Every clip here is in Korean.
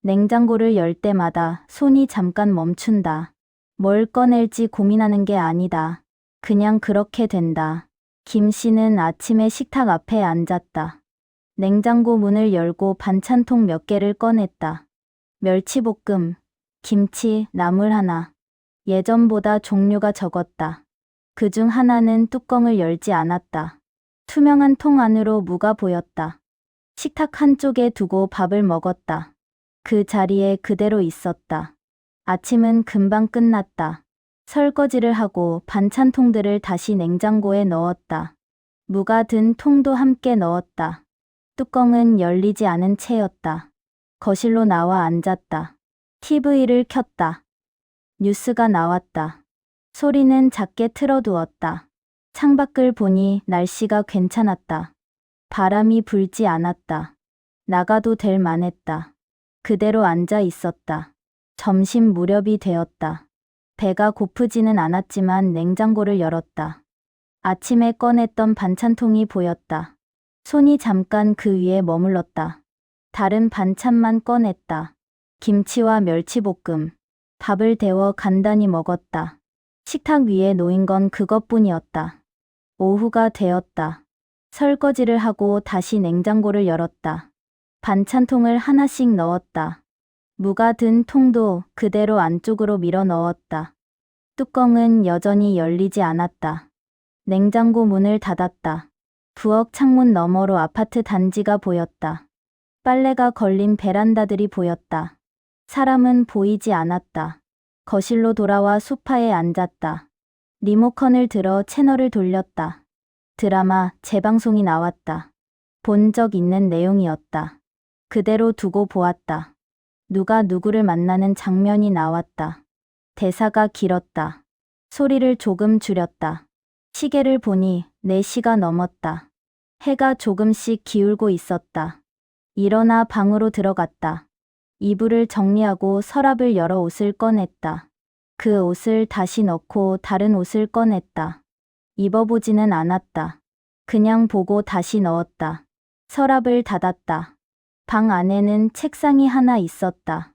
냉장고를 열 때마다 손이 잠깐 멈춘다. 뭘 꺼낼지 고민하는 게 아니다. 그냥 그렇게 된다. 김 씨는 아침에 식탁 앞에 앉았다. 냉장고 문을 열고 반찬통 몇 개를 꺼냈다. 멸치볶음, 김치, 나물 하나. 예전보다 종류가 적었다. 그중 하나는 뚜껑을 열지 않았다. 투명한 통 안으로 무가 보였다. 식탁 한쪽에 두고 밥을 먹었다. 그 자리에 그대로 있었다. 아침은 금방 끝났다. 설거지를 하고 반찬통들을 다시 냉장고에 넣었다. 무가 든 통도 함께 넣었다. 뚜껑은 열리지 않은 채였다. 거실로 나와 앉았다. TV를 켰다. 뉴스가 나왔다. 소리는 작게 틀어두었다. 창밖을 보니 날씨가 괜찮았다. 바람이 불지 않았다. 나가도 될 만했다. 그대로 앉아 있었다. 점심 무렵이 되었다. 배가 고프지는 않았지만 냉장고를 열었다. 아침에 꺼냈던 반찬통이 보였다. 손이 잠깐 그 위에 머물렀다. 다른 반찬만 꺼냈다. 김치와 멸치볶음. 밥을 데워 간단히 먹었다. 식탁 위에 놓인 건 그것뿐이었다. 오후가 되었다. 설거지를 하고 다시 냉장고를 열었다. 반찬통을 하나씩 넣었다. 무가 든 통도 그대로 안쪽으로 밀어 넣었다. 뚜껑은 여전히 열리지 않았다. 냉장고 문을 닫았다. 부엌 창문 너머로 아파트 단지가 보였다. 빨래가 걸린 베란다들이 보였다. 사람은 보이지 않았다. 거실로 돌아와 소파에 앉았다. 리모컨을 들어 채널을 돌렸다. 드라마 재방송이 나왔다. 본 적 있는 내용이었다. 그대로 두고 보았다. 누가 누구를 만나는 장면이 나왔다. 대사가 길었다. 소리를 조금 줄였다. 시계를 보니 4시가 넘었다. 해가 조금씩 기울고 있었다. 일어나 방으로 들어갔다. 이불을 정리하고 서랍을 열어 옷을 꺼냈다. 그 옷을 다시 넣고 다른 옷을 꺼냈다. 입어보지는 않았다. 그냥 보고 다시 넣었다. 서랍을 닫았다. 방 안에는 책상이 하나 있었다.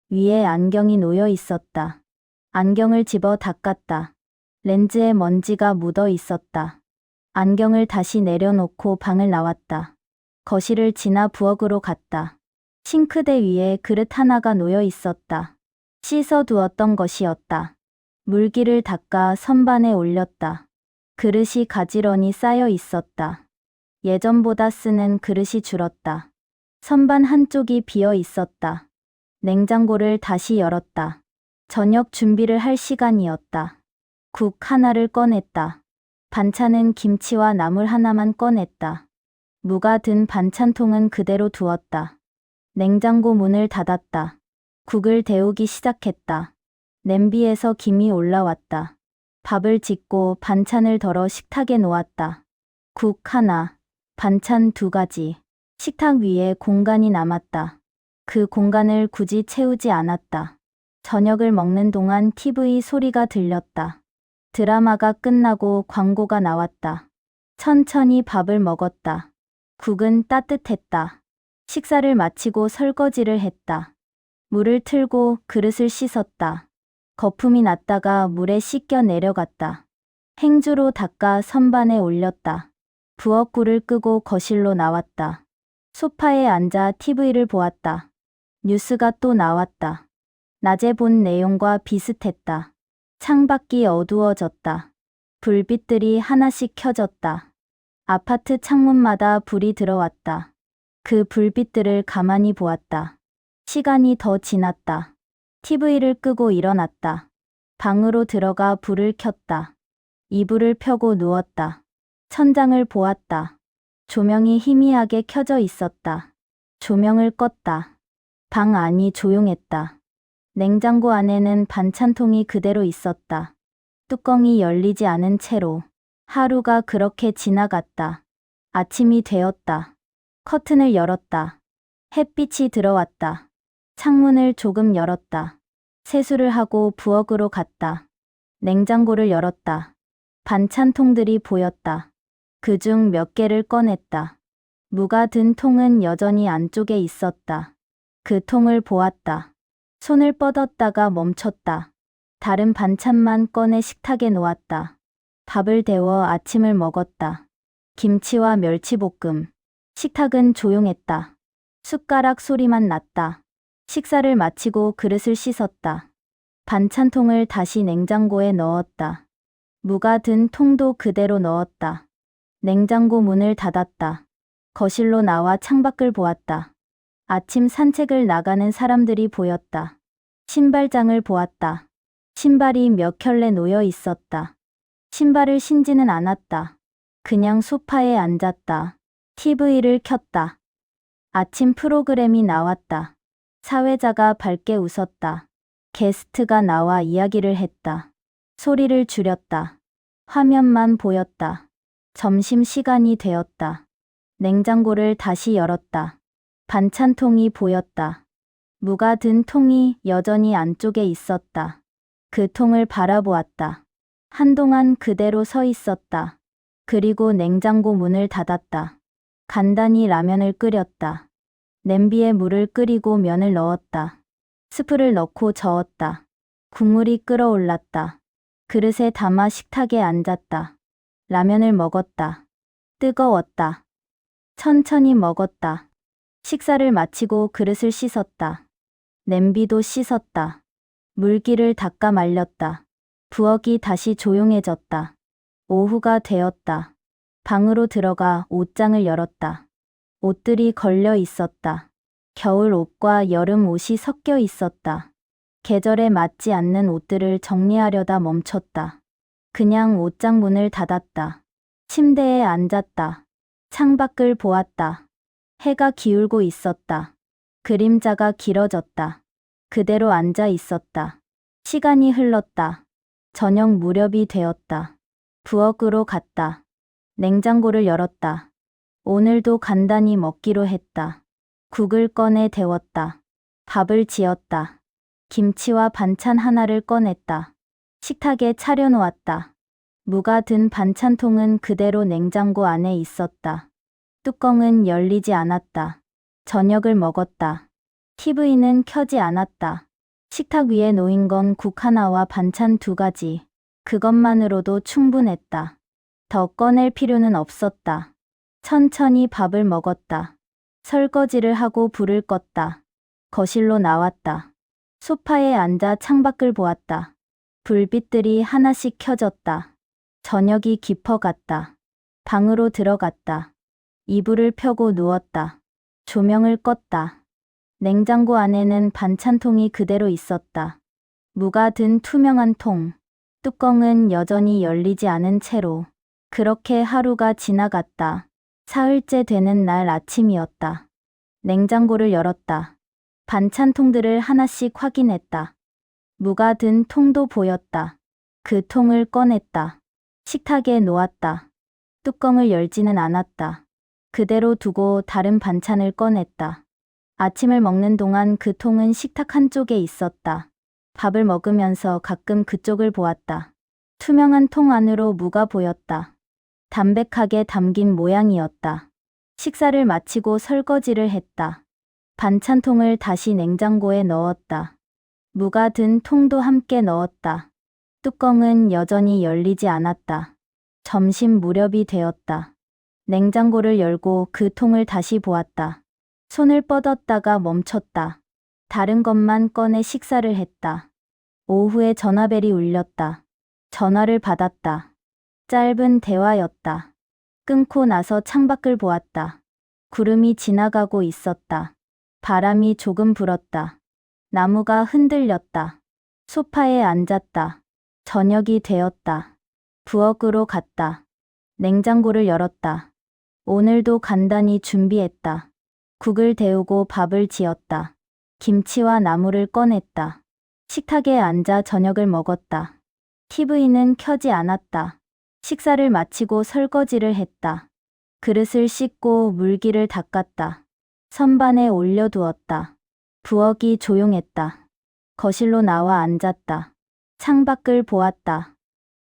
위에 안경이 놓여 있었다. 안경을 집어 닦았다. 렌즈에 먼지가 묻어 있었다. 안경을 다시 내려놓고 방을 나왔다. 거실을 지나 부엌으로 갔다. 싱크대 위에 그릇 하나가 놓여 있었다. 씻어두었던 것이었다. 물기를 닦아 선반에 올렸다. 그릇이 가지런히 쌓여 있었다. 예전보다 쓰는 그릇이 줄었다. 선반 한쪽이 비어 있었다. 냉장고를 다시 열었다. 저녁 준비를 할 시간이었다. 국 하나를 꺼냈다. 반찬은 김치와 나물 하나만 꺼냈다. 무가 든 반찬통은 그대로 두었다. 냉장고 문을 닫았다. 국을 데우기 시작했다. 냄비에서 김이 올라왔다. 밥을 짓고 반찬을 덜어 식탁에 놓았다. 국 하나, 반찬 2가지. 식탁 위에 공간이 남았다. 그 공간을 굳이 채우지 않았다. 저녁을 먹는 동안 TV 소리가 들렸다. 드라마가 끝나고 광고가 나왔다. 천천히 밥을 먹었다. 국은 따뜻했다. 식사를 마치고 설거지를 했다. 물을 틀고 그릇을 씻었다. 거품이 났다가 물에 씻겨 내려갔다. 행주로 닦아 선반에 올렸다. 부엌불을 끄고 거실로 나왔다. 소파에 앉아 TV를 보았다. 뉴스가 또 나왔다. 낮에 본 내용과 비슷했다. 창밖이 어두워졌다. 불빛들이 하나씩 켜졌다. 아파트 창문마다 불이 들어왔다. 그 불빛들을 가만히 보았다. 시간이 더 지났다. TV를 끄고 일어났다. 방으로 들어가 불을 켰다. 이불을 펴고 누웠다. 천장을 보았다. 조명이 희미하게 켜져 있었다. 조명을 껐다. 방 안이 조용했다. 냉장고 안에는 반찬통이 그대로 있었다. 뚜껑이 열리지 않은 채로. 하루가 그렇게 지나갔다. 아침이 되었다. 커튼을 열었다. 햇빛이 들어왔다. 창문을 조금 열었다. 세수를 하고 부엌으로 갔다. 냉장고를 열었다. 반찬통들이 보였다. 그중 몇 개를 꺼냈다. 무가 든 통은 여전히 안쪽에 있었다. 그 통을 보았다. 손을 뻗었다가 멈췄다. 다른 반찬만 꺼내 식탁에 놓았다. 밥을 데워 아침을 먹었다. 김치와 멸치볶음. 식탁은 조용했다. 숟가락 소리만 났다. 식사를 마치고 그릇을 씻었다. 반찬통을 다시 냉장고에 넣었다. 무가 든 통도 그대로 넣었다. 냉장고 문을 닫았다. 거실로 나와 창밖을 보았다. 아침 산책을 나가는 사람들이 보였다. 신발장을 보았다. 신발이 몇 켤레 놓여 있었다. 신발을 신지는 않았다. 그냥 소파에 앉았다. TV를 켰다. 아침 프로그램이 나왔다. 사회자가 밝게 웃었다. 게스트가 나와 이야기를 했다. 소리를 줄였다. 화면만 보였다. 점심시간이 되었다. 냉장고를 다시 열었다. 반찬통이 보였다. 무가 든 통이 여전히 안쪽에 있었다. 그 통을 바라보았다. 한동안 그대로 서 있었다. 그리고 냉장고 문을 닫았다. 간단히 라면을 끓였다. 냄비에 물을 끓이고 면을 넣었다. 스프를 넣고 저었다. 국물이 끓어올랐다. 그릇에 담아 식탁에 앉았다. 라면을 먹었다. 뜨거웠다. 천천히 먹었다. 식사를 마치고 그릇을 씻었다. 냄비도 씻었다. 물기를 닦아 말렸다. 부엌이 다시 조용해졌다. 오후가 되었다. 방으로 들어가 옷장을 열었다. 옷들이 걸려 있었다. 겨울 옷과 여름 옷이 섞여 있었다. 계절에 맞지 않는 옷들을 정리하려다 멈췄다. 그냥 옷장 문을 닫았다. 침대에 앉았다. 창밖을 보았다. 해가 기울고 있었다. 그림자가 길어졌다. 그대로 앉아 있었다. 시간이 흘렀다. 저녁 무렵이 되었다. 부엌으로 갔다. 냉장고를 열었다. 오늘도 간단히 먹기로 했다. 국을 꺼내 데웠다. 밥을 지었다. 김치와 반찬 하나를 꺼냈다. 식탁에 차려놓았다. 무가 든 반찬통은 그대로 냉장고 안에 있었다. 뚜껑은 열리지 않았다. 저녁을 먹었다. TV는 켜지 않았다. 식탁 위에 놓인 건 국 하나와 반찬 2가지. 그것만으로도 충분했다. 더 꺼낼 필요는 없었다. 천천히 밥을 먹었다. 설거지를 하고 불을 껐다. 거실로 나왔다. 소파에 앉아 창밖을 보았다. 불빛들이 하나씩 켜졌다. 저녁이 깊어갔다. 방으로 들어갔다. 이불을 펴고 누웠다. 조명을 껐다. 냉장고 안에는 반찬통이 그대로 있었다. 무가 든 투명한 통. 뚜껑은 여전히 열리지 않은 채로. 그렇게 하루가 지나갔다. 사흘째 되는 날 아침이었다. 냉장고를 열었다. 반찬통들을 하나씩 확인했다. 무가 든 통도 보였다. 그 통을 꺼냈다. 식탁에 놓았다. 뚜껑을 열지는 않았다. 그대로 두고 다른 반찬을 꺼냈다. 아침을 먹는 동안 그 통은 식탁 한쪽에 있었다. 밥을 먹으면서 가끔 그쪽을 보았다. 투명한 통 안으로 무가 보였다. 담백하게 담긴 모양이었다. 식사를 마치고 설거지를 했다. 반찬통을 다시 냉장고에 넣었다. 무가 든 통도 함께 넣었다. 뚜껑은 여전히 열리지 않았다. 점심 무렵이 되었다. 냉장고를 열고 그 통을 다시 보았다. 손을 뻗었다가 멈췄다. 다른 것만 꺼내 식사를 했다. 오후에 전화벨이 울렸다. 전화를 받았다. 짧은 대화였다. 끊고 나서 창밖을 보았다. 구름이 지나가고 있었다. 바람이 조금 불었다. 나무가 흔들렸다. 소파에 앉았다. 저녁이 되었다. 부엌으로 갔다. 냉장고를 열었다. 오늘도 간단히 준비했다. 국을 데우고 밥을 지었다. 김치와 나물을 꺼냈다. 식탁에 앉아 저녁을 먹었다. TV는 켜지 않았다. 식사를 마치고 설거지를 했다. 그릇을 씻고 물기를 닦았다. 선반에 올려두었다. 부엌이 조용했다. 거실로 나와 앉았다. 창밖을 보았다.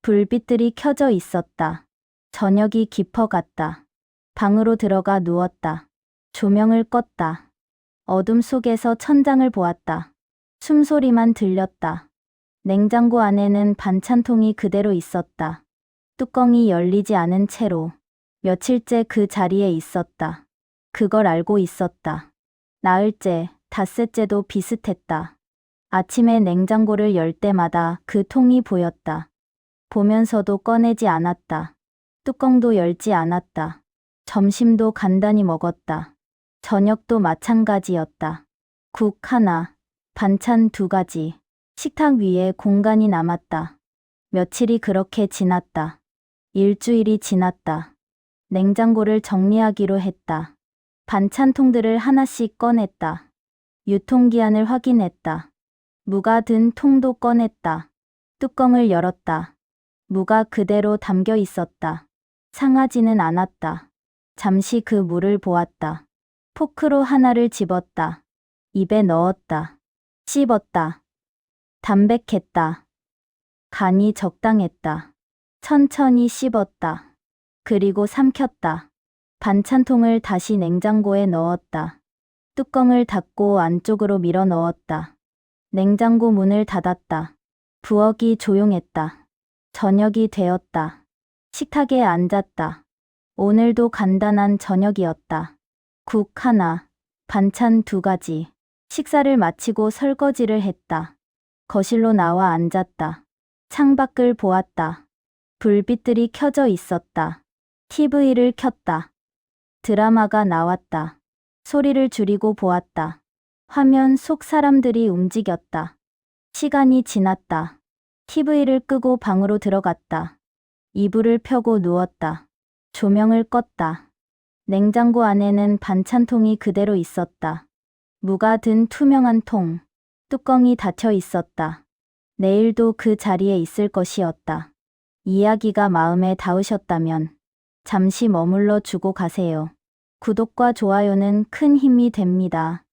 불빛들이 켜져 있었다. 저녁이 깊어갔다. 방으로 들어가 누웠다. 조명을 껐다. 어둠 속에서 천장을 보았다. 숨소리만 들렸다. 냉장고 안에는 반찬통이 그대로 있었다. 뚜껑이 열리지 않은 채로 며칠째 그 자리에 있었다. 그걸 알고 있었다. 나흘째, 닷새째도 비슷했다. 아침에 냉장고를 열 때마다 그 통이 보였다. 보면서도 꺼내지 않았다. 뚜껑도 열지 않았다. 점심도 간단히 먹었다. 저녁도 마찬가지였다. 국 하나, 반찬 2가지. 식탁 위에 공간이 남았다. 며칠이 그렇게 지났다. 일주일이 지났다. 냉장고를 정리하기로 했다. 반찬통들을 하나씩 꺼냈다. 유통기한을 확인했다. 무가 든 통도 꺼냈다. 뚜껑을 열었다. 무가 그대로 담겨 있었다. 상하지는 않았다. 잠시 그 무를 보았다. 포크로 하나를 집었다. 입에 넣었다. 씹었다. 담백했다. 간이 적당했다. 천천히 씹었다. 그리고 삼켰다. 반찬통을 다시 냉장고에 넣었다. 뚜껑을 닫고 안쪽으로 밀어 넣었다. 냉장고 문을 닫았다. 부엌이 조용했다. 저녁이 되었다. 식탁에 앉았다. 오늘도 간단한 저녁이었다. 국 하나, 반찬 2가지. 식사를 마치고 설거지를 했다. 거실로 나와 앉았다. 창밖을 보았다. 불빛들이 켜져 있었다. TV를 켰다. 드라마가 나왔다. 소리를 줄이고 보았다. 화면 속 사람들이 움직였다. 시간이 지났다. TV를 끄고 방으로 들어갔다. 이불을 펴고 누웠다. 조명을 껐다. 냉장고 안에는 반찬통이 그대로 있었다. 무가 든 투명한 통. 뚜껑이 닫혀 있었다. 내일도 그 자리에 있을 것이었다. 이야기가 마음에 닿으셨다면 잠시 머물러 주고 가세요. 구독과 좋아요는 큰 힘이 됩니다.